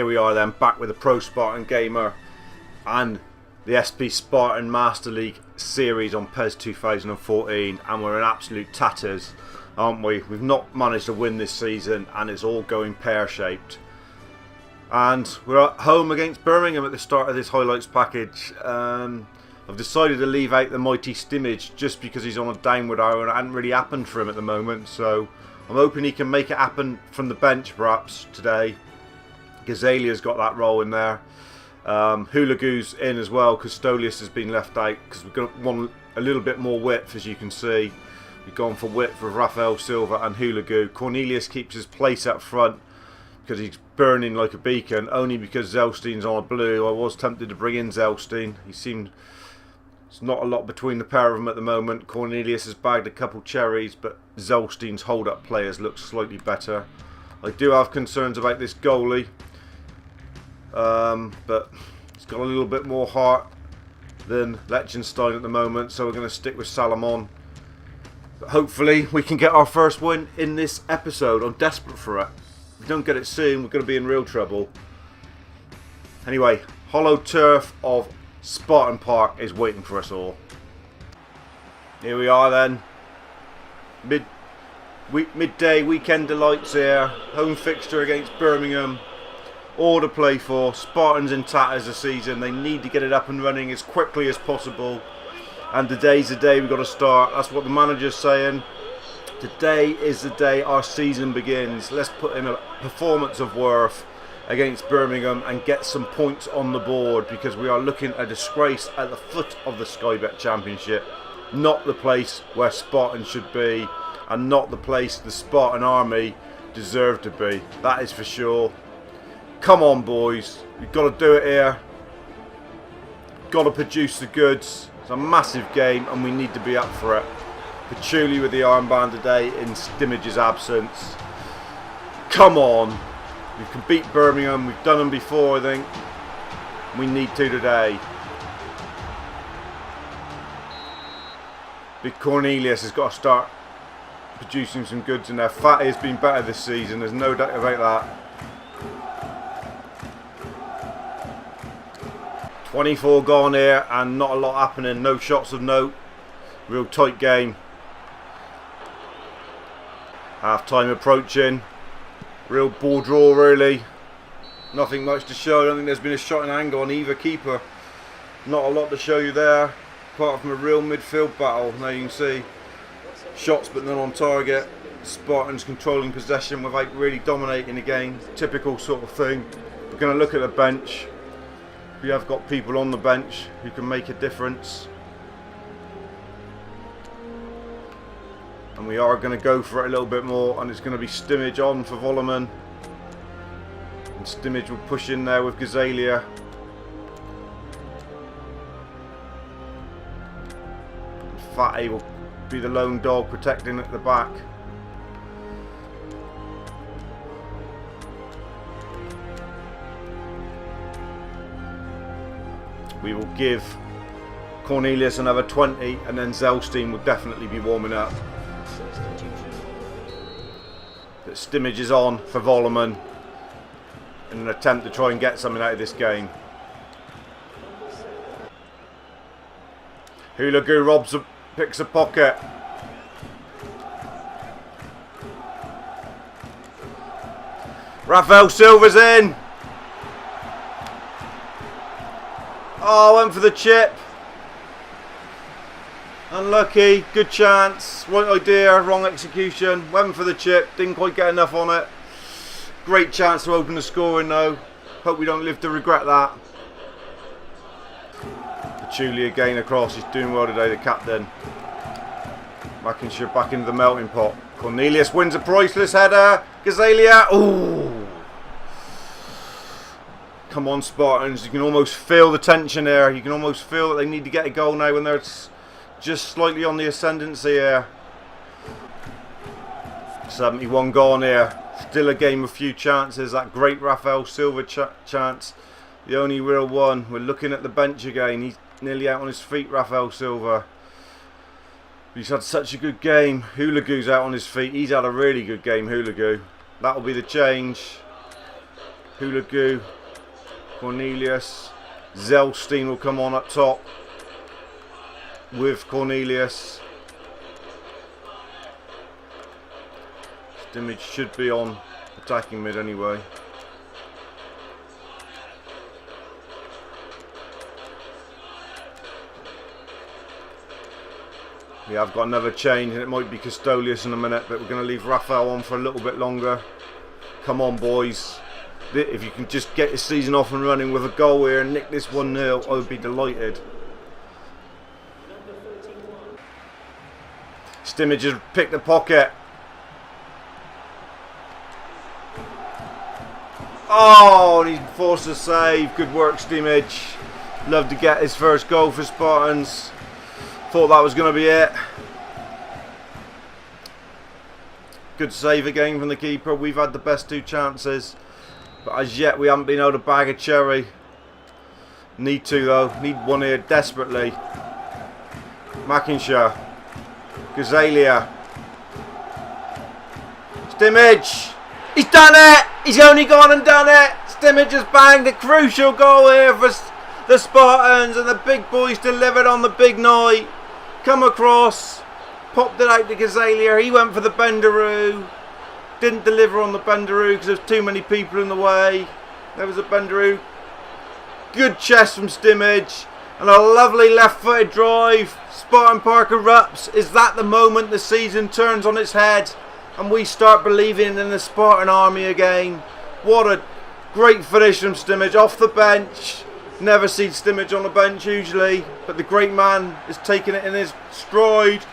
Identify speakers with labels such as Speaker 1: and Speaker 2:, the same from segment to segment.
Speaker 1: Here we are then, back with the Pro Spartan Gamer and the SP Spartan Master League series on PES 2014, and we're in absolute tatters, aren't we? We've not managed to win this season and it's all going pear-shaped. And we're at home against Birmingham at the start of this highlights package. I've decided to leave out the mighty Stimmage just because he's on a downward arrow and it hasn't really happened for him at the moment, so I'm hoping he can make it happen from the bench perhaps today. Gazalia's got that role in there. Hulagoo's in as well. Custolius has been left out because we've got one a little bit more width, as you can see. We've gone for width with Rafael Silva and Hulagoo. Cornelius keeps his place up front because he's burning like a beacon, only because Zelstein's on a blue. I was tempted to bring in Zelstein. He seemed... There's not a lot between the pair of them at the moment. Cornelius has bagged a couple cherries, but Zelstein's hold-up players look slightly better. I do have concerns about this goalie. But it's got a little bit more heart than Liechtenstein at the moment, so we're going to stick with Salomon. But hopefully we can get our first win in this episode. I'm desperate for it. If we don't get it soon, we're going to be in real trouble. Anyway, hollow turf of Spartan Park is waiting for us all. Here we are then. Midday weekend delights here. Home fixture against Birmingham. All to play for. Spartans in tatters this season. They need to get it up and running as quickly as possible. And today's the day we've got to start. That's what the manager's saying. Today is the day our season begins. Let's put in a performance of worth against Birmingham and get some points on the board, because we are looking at a disgrace at the foot of the Sky Bet Championship. Not the place where Spartans should be, and not the place the Spartan army deserve to be. That is for sure. Come on, boys. We've got to do it here. Got to produce the goods. It's a massive game and we need to be up for it. Patchouli with the armband today in Stimmage's absence. Come on. We can beat Birmingham. We've done them before, I think. We need to today. Big Cornelius has got to start producing some goods in there. Fatty has been better this season. There's no doubt about that. 24 gone here and not a lot happening. No shots of note. Real tight game. Half time approaching. Real ball draw really. Nothing much to show. I don't think there's been a shot in angle on either keeper. Not a lot to show you there, apart from a real midfield battle. Now you can see shots but none on target. Spartans controlling possession without really dominating the game. Typical sort of thing. We're going to look at the bench. We have got people on the bench who can make a difference. And we are going to go for it a little bit more, and it's going to be Stimmage on for Volleman. And Stimmage will push in there with Gazalia. Fatty will be the lone dog protecting at the back. We will give Cornelius another 20, and then Zelstein will definitely be warming up. But Stimmage is on for Volleman in an attempt to try and get something out of this game. Hulagoo picks a pocket. Rafael Silva's in. Oh, went for the chip. Unlucky. Good chance. Right idea. Wrong execution. Went for the chip. Didn't quite get enough on it. Great chance to open the scoring though. Hope we don't live to regret that. Patchouli again across. He's doing well today, the captain. Mackinshire back into the melting pot. Cornelius wins a priceless header. Gazalia. Ooh. Come on, Spartans. You can almost feel the tension there. You can almost feel that they need to get a goal now when they're just slightly on the ascendancy here. 71 gone here. Still a game with few chances. That great Rafael Silva chance. The only real one. We're looking at the bench again. He's nearly out on his feet, Rafael Silva. He's had such a good game. Hulagoo's out on his feet. He's had a really good game, Hulagoo. That'll be the change. Hulagu, Cornelius, Zelstein will come on up top with Cornelius. Stimmage should be on attacking mid anyway. Yeah, I've got another change and it might be Custodius in a minute, but we're going to leave Raphael on for a little bit longer. Come on, boys. If you can just get your season off and running with a goal here and nick this 1-0, I would be delighted. Stimmage has picked the pocket. Oh, and he forced a save. Good work, Stimmage. Love to get his first goal for Spartans. Thought that was going to be it. Good save again from the keeper. We've had the best 2 chances, but as yet we haven't been able to bag a cherry. Need to though. Need one here desperately. Mackinshire. Gazalia. Stimmage. He's done it. He's only gone and done it. Stimmage has banged a crucial goal here for the Spartans, and the big boys delivered on the big night. Come across, popped it out to Gazalia. He went for the bendaroo. Didn't deliver on the bendaroo because there's too many people in the way. There was a bendaroo. Good chest from Stimmage. And a lovely left-footed drive. Spartan Park erupts. Is that the moment the season turns on its head and we start believing in the Spartan army again? What a great finish from Stimmage off the bench. Never seen Stimmage on the bench usually, but the great man is taking it in his stride,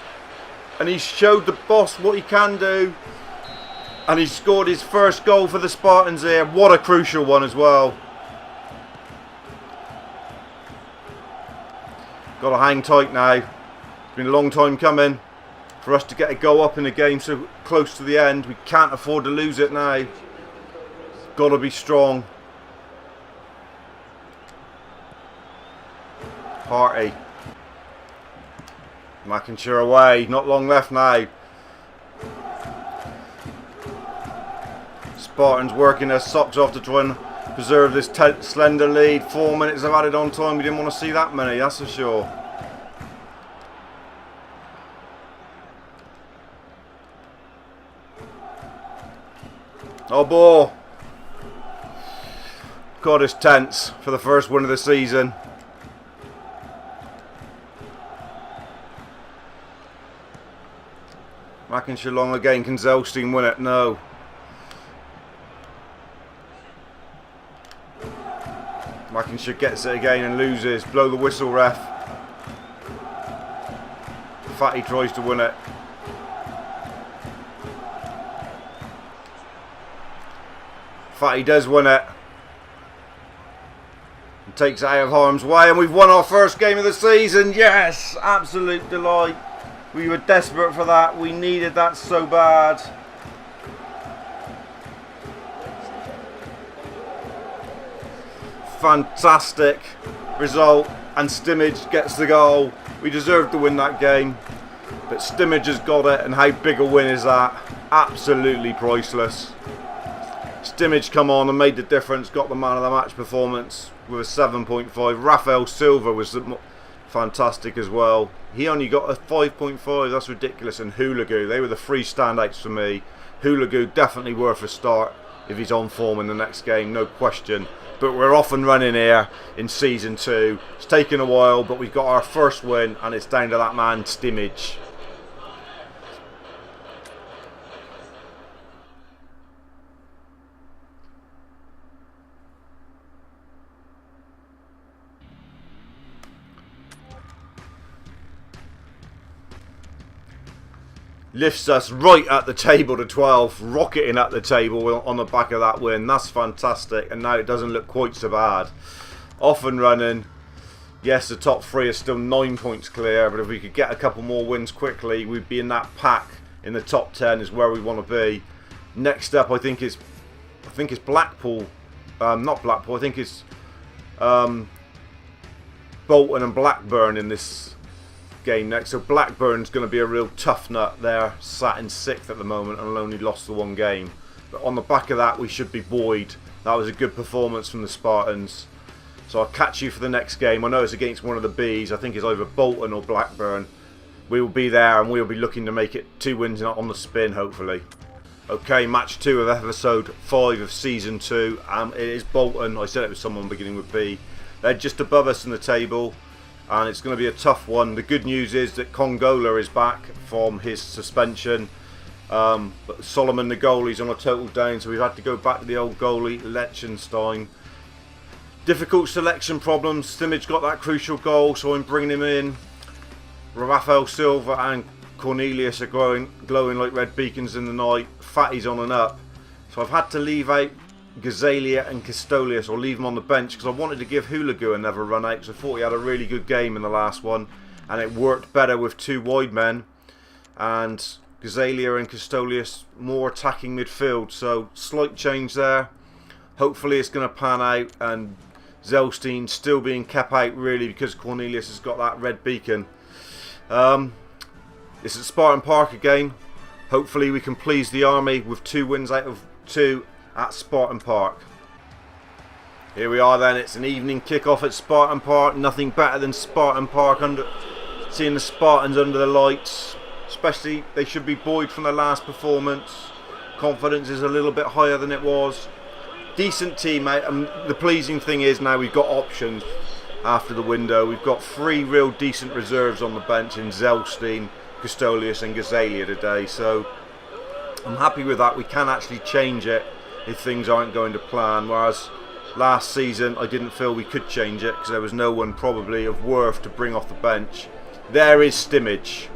Speaker 1: and he's showed the boss what he can do, and he scored his first goal for the Spartans here. What a crucial one as well. Got to hang tight now. It's been a long time coming for us to get a goal up in the game so close to the end. We can't afford to lose it now. Got to be strong. Party. Mackinshire away. Not long left now. Spartans working their socks off to try and preserve this slender lead. 4 minutes of added on time. We didn't want to see that many, that's for sure. Oh boy. God, it's tense for the first win of the season. Mackinshire long again. Can Zelstein win it? No. Mackinshire gets it again and loses. Blow the whistle, ref. Fatty tries to win it. Fatty does win it. And takes it out of harm's way, and we've won our first game of the season. Yes! Absolute delight. We were desperate for that. We needed that so bad. Fantastic result, and Stimmage gets the goal. We deserved to win that game, but Stimmage has got it, and how big a win is that? Absolutely priceless. Stimmage come on and made the difference, got the man of the match performance with a 7.5. Raphael Silva was fantastic as well. He only got a 5.5. That's ridiculous. And Hulagu, they were the 3 standouts for me. Hulagu definitely worth a start if he's on form in the next game, no question. But we're off and running here in season 2. It's taken a while, but we've got our first win, and it's down to that man Stimmage. Lifts us right at the table to 12, rocketing at the table on the back of that win. That's fantastic, and now it doesn't look quite so bad. Off and running. Yes, the top 3 are still 9 points clear, but if we could get a couple more wins quickly, we'd be in that pack in the top 10 is where we want to be. Next up, I think is Blackpool. Not Blackpool. I think it's Bolton and Blackburn in this game next. So Blackburn's going to be a real tough nut there, sat in 6th at the moment and only lost the 1 game. But on the back of that, we should be buoyed That was a good performance from the Spartans. So I'll catch you for the next game. I know it's against one of the Bs. I think it's either Bolton or Blackburn. We will be there and we'll be looking to make it 2 wins on the spin, hopefully. Okay, match 2 of episode 5 of season 2. It is Bolton. I said it was someone beginning with B. They're just above us in the table, and it's going to be a tough one. The good news is that Congola is back from his suspension. But Solomon, the goalie's on a total down, so we've had to go back to the old goalie, Liechtenstein. Difficult selection problems. Stimage got that crucial goal, so I'm bringing him in. Rafael Silva and Cornelius are glowing like red beacons in the night. Fatty's on and up. So I've had to leave out Gazalia and Castolius, or leave them on the bench, because I wanted to give Hulagu another run out, because I thought he had a really good game in the last one, and it worked better with 2 wide men. And Gazalia and Castolius more attacking midfield, so slight change there. Hopefully it's going to pan out, and Zelstein still being kept out really because Cornelius has got that red beacon. This is Spartan Park again. Hopefully we can please the army with 2 wins out of 2 at Spartan Park. Here we are then. It's an evening kick-off at Spartan Park. Nothing better than Spartan Park, seeing the Spartans under the lights. Especially, they should be buoyed from their last performance. Confidence is a little bit higher than it was. Decent team, mate. And the pleasing thing is now we've got options after the window. We've got 3 real decent reserves on the bench in Zelstein, Castolius and Gazalia today. So I'm happy with that. We can actually change it if things aren't going to plan. Whereas last season I didn't feel we could change it because there was no one probably of worth to bring off the bench. There is Stimage.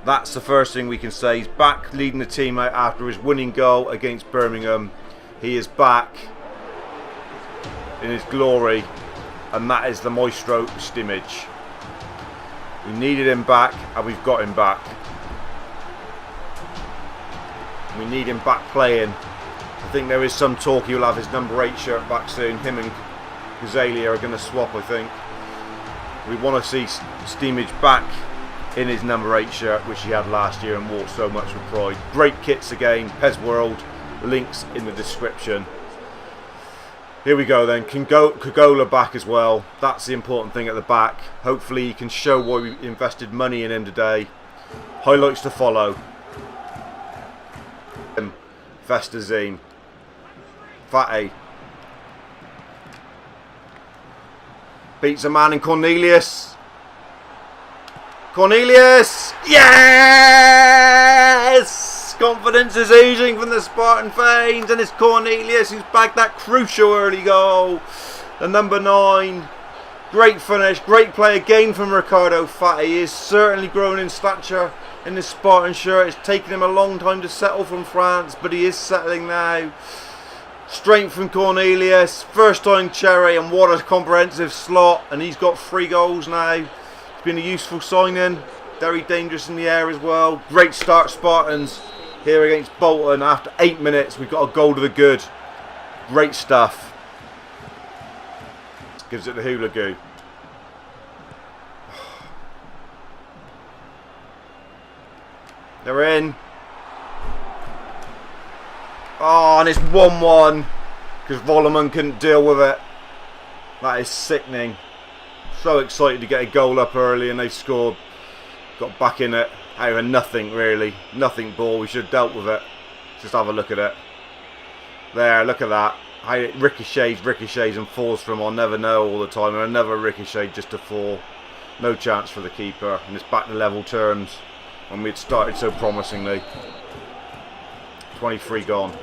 Speaker 1: That's the first thing we can say. He's back leading the team out after his winning goal against Birmingham. He is back in his glory, and that is the Maestro Stimage. We needed him back, and we've got him back. We need him back playing. I think there is some talk he'll have his number 8 shirt back soon. Him and Gazalia are going to swap, I think. We want to see Stimage back in his number 8 shirt, which he had last year and wore so much with pride. Great kits again, PES World, links in the description. Here we go then, Kagola back as well. That's the important thing at the back. Hopefully he can show why we invested money in him today. Highlights to follow. Vestazine. Fatty. Beats a man in Cornelius. Cornelius! Yes! Confidence is oozing from the Spartan veins, and it's Cornelius who's bagged that crucial early goal. The number 9. Great finish, great play again from Ricardo Fatty. He is certainly grown in stature in this Spartan shirt. It's taken him a long time to settle from France, but he is settling now. Strength from Cornelius, first time cherry, and what a comprehensive slot, and he's got 3 goals now. Been a useful signing, very dangerous in the air as well. Great start Spartans here against Bolton. After 8 minutes we've got a goal to the good. Great stuff. Gives it to Hulagu. They're in. Oh, and it's 1-1 because Volleman couldn't deal with it. That is sickening. So excited to get a goal up early, and they've scored. Got back in it out of nothing really. Nothing ball. We should have dealt with it. Just have a look at it. There, look at that. How it ricochets and falls from. I'll never know all the time. And another ricochet just to fall. No chance for the keeper. And it's back to level terms when we'd started so promisingly. 23 gone.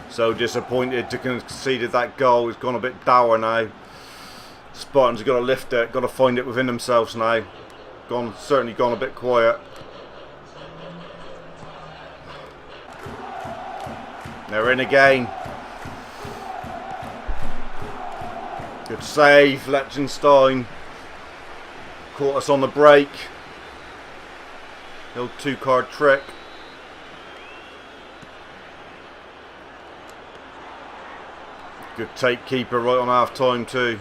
Speaker 1: So disappointed to concede that goal. It's gone a bit dour now. Spartans have got to lift it, got to find it within themselves now. Certainly gone a bit quiet. They're in again. Good save, Liechtenstein. Caught us on the break. The old 2-card trick. Good take keeper right on half time too.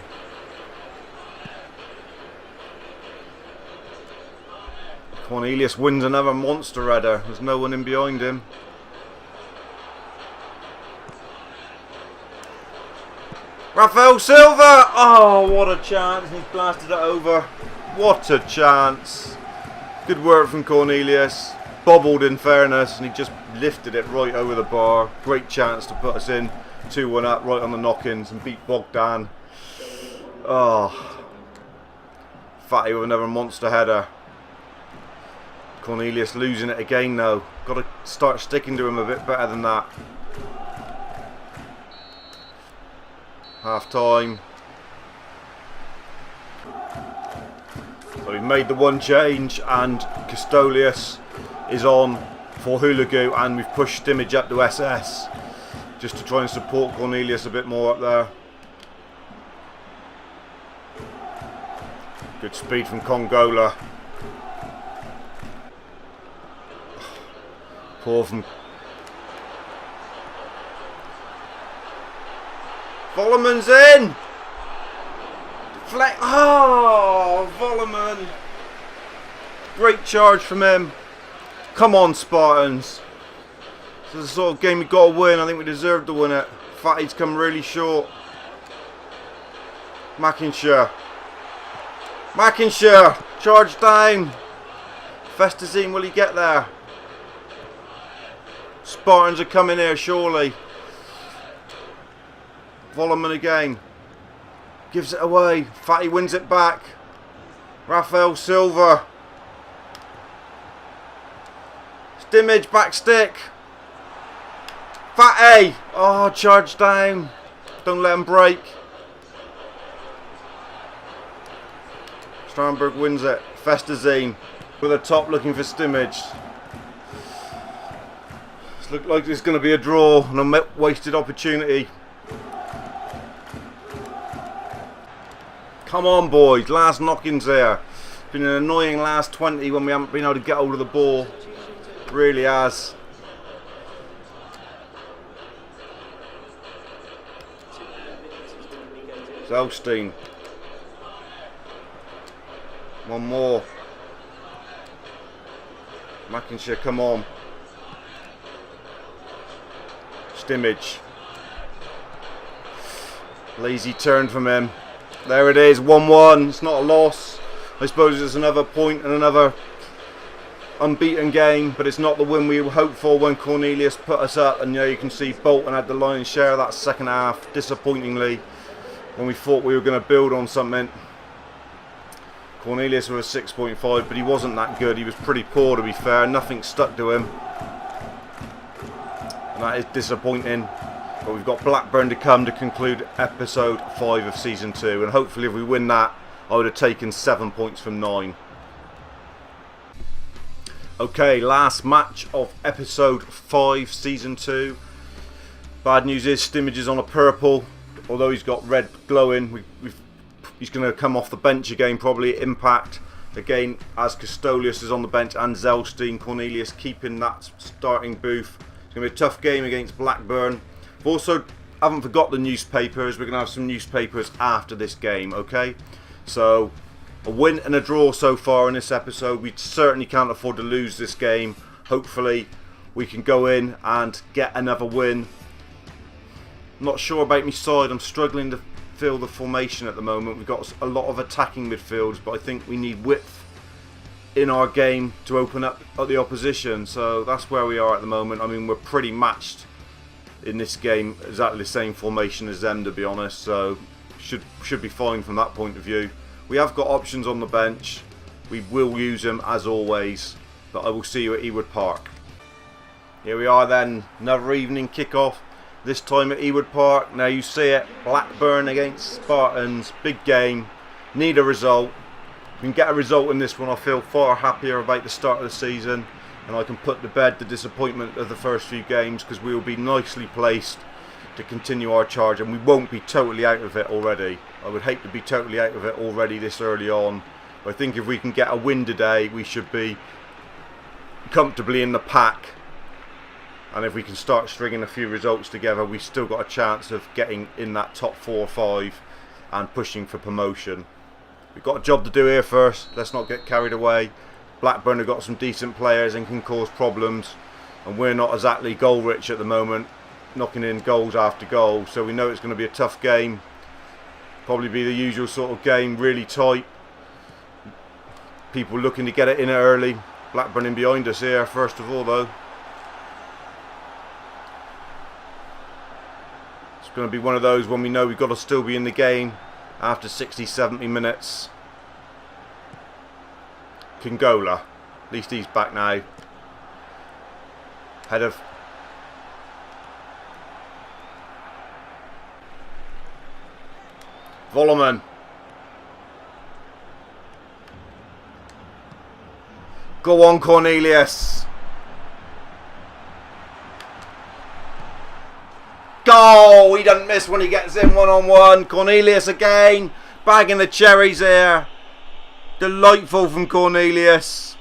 Speaker 1: Cornelius wins another monster header. There's no one in behind him. Rafael Silva! Oh, what a chance. He's blasted it over. What a chance. Good work from Cornelius. Bobbled in fairness, and he just lifted it right over the bar. Great chance to put us in 2-1 up right on the knock-ins and beat Bogdan. Oh. Fatty with another monster header. Cornelius losing it again though. Got to start sticking to him a bit better than that. Half time. So we've made the one change and Custolius is on for Hulagu, and we've pushed Stimage up to SS just to try and support Cornelius a bit more up there. Good speed from Congola. Poor from Volleman's in. Fleck. Oh, Volleman. Great charge from him. Come on, Spartans. This is the sort of game we got to win. I think we deserve to win it. Fatty's come really short. McIntyre. Charge down. Festazine, will he get there? Spartans are coming here, surely. Volleman again. Gives it away. Fatty wins it back. Rafael Silva. Stimage back stick. Fatty. Oh, charge down. Don't let him break. Strandberg wins it. Festazine with a top looking for Stimage. This looks like it's going to be a draw and a wasted opportunity. Come on, boys. Last knock-ins there. It's been an annoying last 20 when we haven't been able to get hold of the ball. It really has. Zelstein. One more. McIntyre, come on. Stimage. Lazy turn from him. There it is, 1-1. It's not a loss. I suppose it's another point and another unbeaten game, but it's not the win we hoped for when Cornelius put us up. And you can see Bolton had the lion's share of that second half, disappointingly, when we thought we were going to build on something. Cornelius was a 6.5, but he wasn't that good. He was pretty poor, to be fair. Nothing stuck to him. And that is disappointing. But we've got Blackburn to come to conclude episode 5 of season 2. And hopefully if we win that, I would have taken 7 points from 9. Okay, last match of episode 5, season 2. Bad news is Stimage is on a purple. Although he's got red glowing, he's going to come off the bench again, probably at Impact. Again, as Custolius is on the bench and Zelstein. Cornelius keeping that starting booth. It's going to be a tough game against Blackburn. Also, haven't forgot the newspapers. We're going to have some newspapers after this game, okay? So, a win and a draw so far in this episode. We certainly can't afford to lose this game. Hopefully, we can go in and get another win. Not sure about my side. I'm struggling to fill the formation at the moment. We've got a lot of attacking midfields, but I think we need width in our game to open up at the opposition. So, that's where we are at the moment. I mean, we're pretty matched in this game, exactly the same formation as them, to be honest, so should be fine from that point of view. We have got options on the bench. We will use them as always, but I will see you at Ewood Park. Here we are then, another evening kickoff, this time at Ewood Park. Now you see it, Blackburn against Spartans, big game, need a result. If we can get a result in this one, I feel far happier about the start of the season. And I can put to bed the disappointment of the first few games, because we will be nicely placed to continue our charge, and we won't be totally out of it already. I would hate to be totally out of it already this early on, but I think if we can get a win today, we should be comfortably in the pack. And if we can start stringing a few results together, we've still got a chance of getting in that top 4 or 5 and pushing for promotion. We've got a job to do here first. Let's not get carried away. Blackburn have got some decent players and can cause problems, and we're not exactly goal rich at the moment, knocking in goals after goal, so we know it's going to be a tough game. Probably be the usual sort of game, really tight. People looking to get it in early. Blackburn in behind us here, first of all, though. It's going to be one of those when we know we've got to still be in the game after 60, 70 minutes. Kingola. At least he's back now. Head of... Volleman. Go on, Cornelius. Goal! He doesn't miss when he gets in one-on-one. Cornelius again. Bagging the cherries here. Delightful from Cornelius.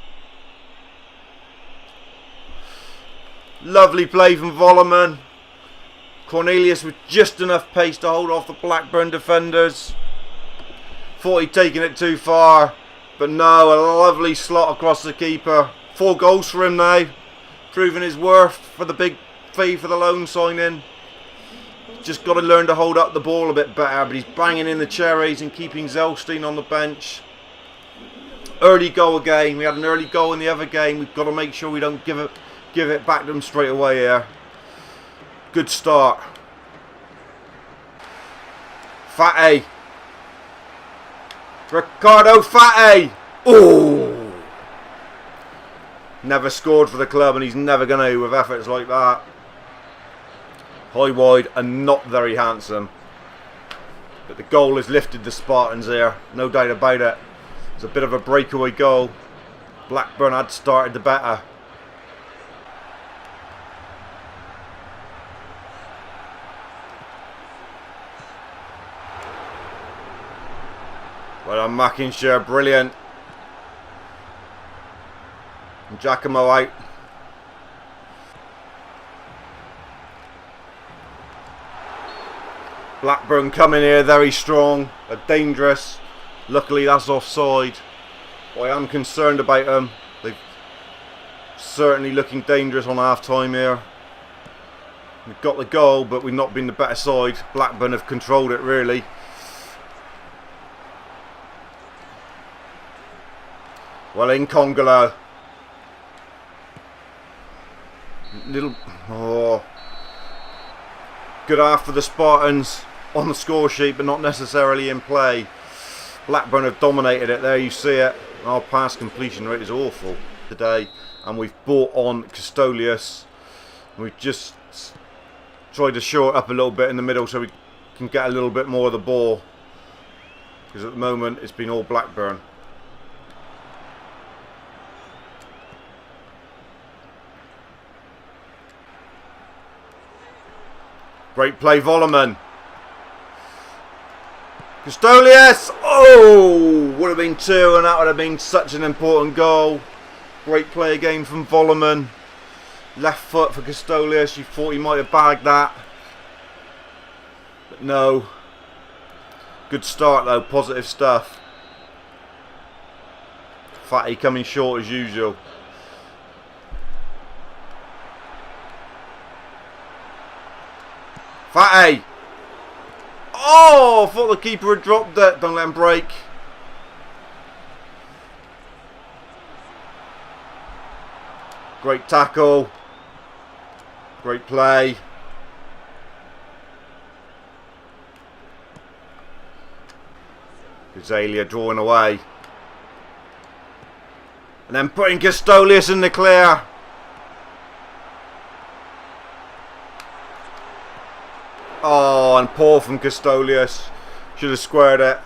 Speaker 1: Lovely play from Volleman. Cornelius with just enough pace to hold off the Blackburn defenders. Thought he'd taken it too far. But no, a lovely slot across the keeper. 4 goals for him now. Proving his worth for the big fee for the loan signing. Just got to learn to hold up the ball a bit better. But he's banging in the cherries and keeping Zelstein on the bench. Early goal again. We had an early goal in the other game. We've got to make sure we don't give it back to them straight away here. Good start. Fatty. Ricardo Fatty. Ooh. Never scored for the club, and he's never going to with efforts like that. High wide and not very handsome. But the goal has lifted the Spartans here. No doubt about it. It's a bit of a breakaway goal. Blackburn had started the better. Well done, Mackinshire, brilliant. And Giacomo out. Blackburn coming here very strong, dangerous. Luckily that's offside. But I am concerned about them. They're certainly looking dangerous on half time here. We've got the goal, but we've not been the better side. Blackburn have controlled it really. Well in Congolo. Little good half for the Spartans on the score sheet, but not necessarily in play. Blackburn have dominated it. There you see it. Our pass completion rate is awful today, and we've brought on Custolius. We've just tried to shore it up a little bit in the middle so we can get a little bit more of the ball, because at the moment it's been all Blackburn. Great play, Volleman. Custolius! Oh! Would have been 2, and that would have been such an important goal. Great play again from Volleman. Left foot for Custolius. You thought he might have bagged that. But no. Good start though, positive stuff. Fatty coming short as usual. Fatty! Oh! I thought the keeper had dropped it. Don't let him break. Great tackle. Great play. Azalea drawing away. And then putting Custolius in the clear. Oh, and poor from Custolius. Should have squared it.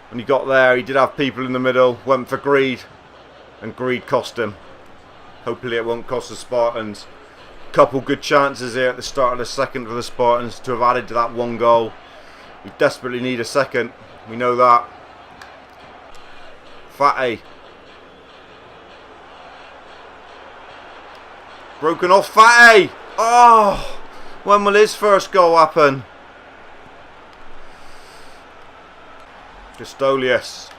Speaker 1: When he got there, he did have people in the middle. Went for greed. And greed cost him. Hopefully it won't cost the Spartans. Couple good chances here at the start of the second for the Spartans to have added to that 1 goal. We desperately need a second. We know that. Fatty. Broken off Fatty. Oh! When will his first goal happen? Custolius.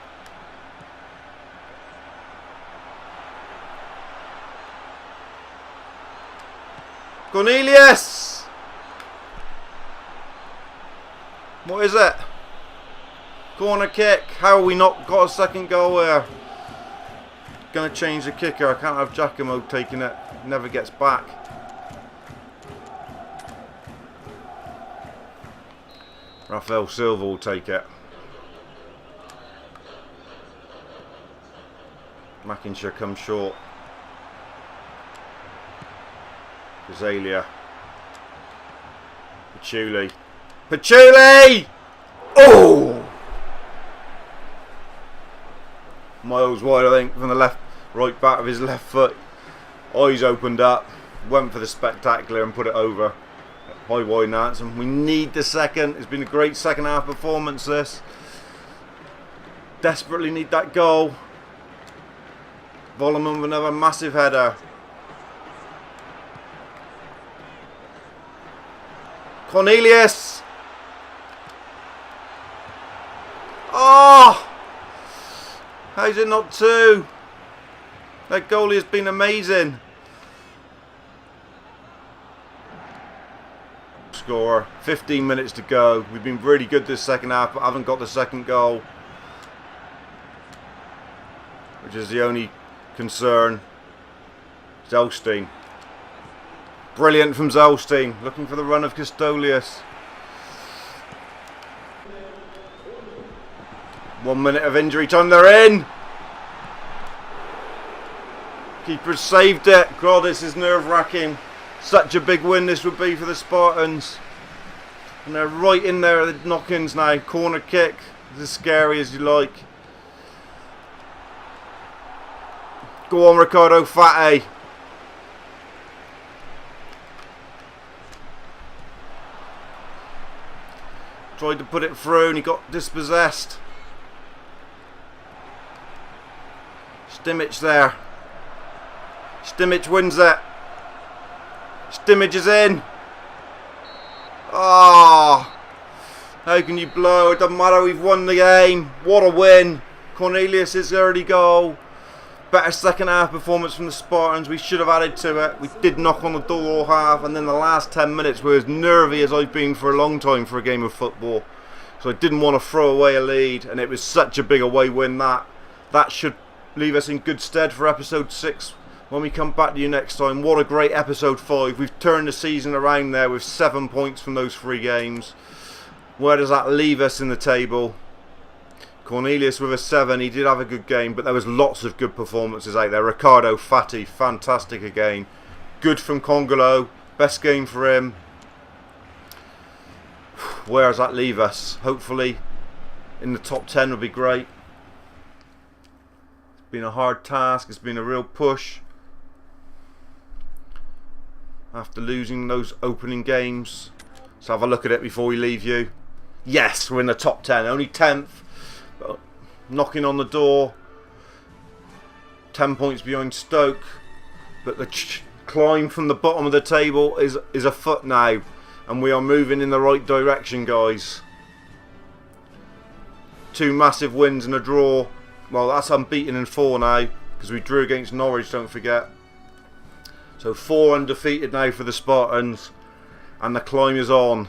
Speaker 1: Cornelius! What is it? Corner kick. How have we not got a second goal there? Gonna change the kicker. I can't have Giacomo taking it. Never gets back. Rafael Silva will take it. Mackinshire comes short. Azalea. Patchouli. Patchouli! Oh! Miles wide, I think, from the left, right back of his left foot. Eyes opened up. Went for the spectacular and put it over. High wide Nansen. We need the second. It's been a great second half performance, this. Desperately need that goal. Volleman with another massive header. Cornelius! Oh! How's it not two? That goalie has been amazing. Score. 15 minutes to go. We've been really good this second half, but haven't got the second goal, which is the only concern. Zelstein. Brilliant from Zelstein. Looking for the run of Castolius. 1 minute of injury time. They're in. Keeper saved it. God, this is nerve-wracking. Such a big win this would be for the Spartans. And they're right in there at the knock-ins now. Corner kick. It's as scary as you like. Go on, Ricardo Fati. Tried to put it through and he got dispossessed. Stimmich there. Stimmich wins it. Stimmich is in. Ah, how can you blow? It doesn't matter, we've won the game. What a win. Cornelius' early goal. Better second half performance from the Spartans. We should have added to it. We did knock on the door all half, and then the last 10 minutes were as nervy as I've been for a long time for a game of football. So I didn't want to throw away a lead, and it was such a big away win that should leave us in good stead for episode 6 when we come back to you next time. What a great episode 5. We've turned the season around there with 7 points from those 3 games. Where does that leave us in the table? Cornelius with a 7. He did have a good game, but there was lots of good performances out there. Ricardo Fati, fantastic again. Good from Congolo. Best game for him. Where does that leave us? Hopefully in the top 10 would be great. It's been a hard task. It's been a real push after losing those opening games. So have a look at it before we leave you. Yes, we're in the top 10. Only 10th. But knocking on the door. 10 points behind Stoke. But the climb from the bottom of the table is afoot now. And we are moving in the right direction, guys. 2 massive wins and a draw. Well, that's unbeaten in 4 now. Because we drew against Norwich, don't forget. So 4 undefeated now for the Spartans. And the climb is on.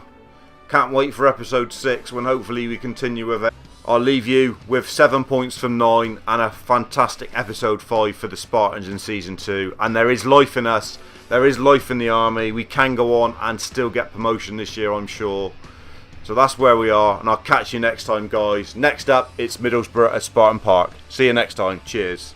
Speaker 1: Can't wait for episode 6 when hopefully we continue with it. I'll leave you with 7 points from 9 and a fantastic episode 5 for the Spartans in season 2. And there is life in us. There is life in the army. We can go on and still get promotion this year, I'm sure. So that's where we are. And I'll catch you next time, guys. Next up, it's Middlesbrough at Spartan Park. See you next time. Cheers.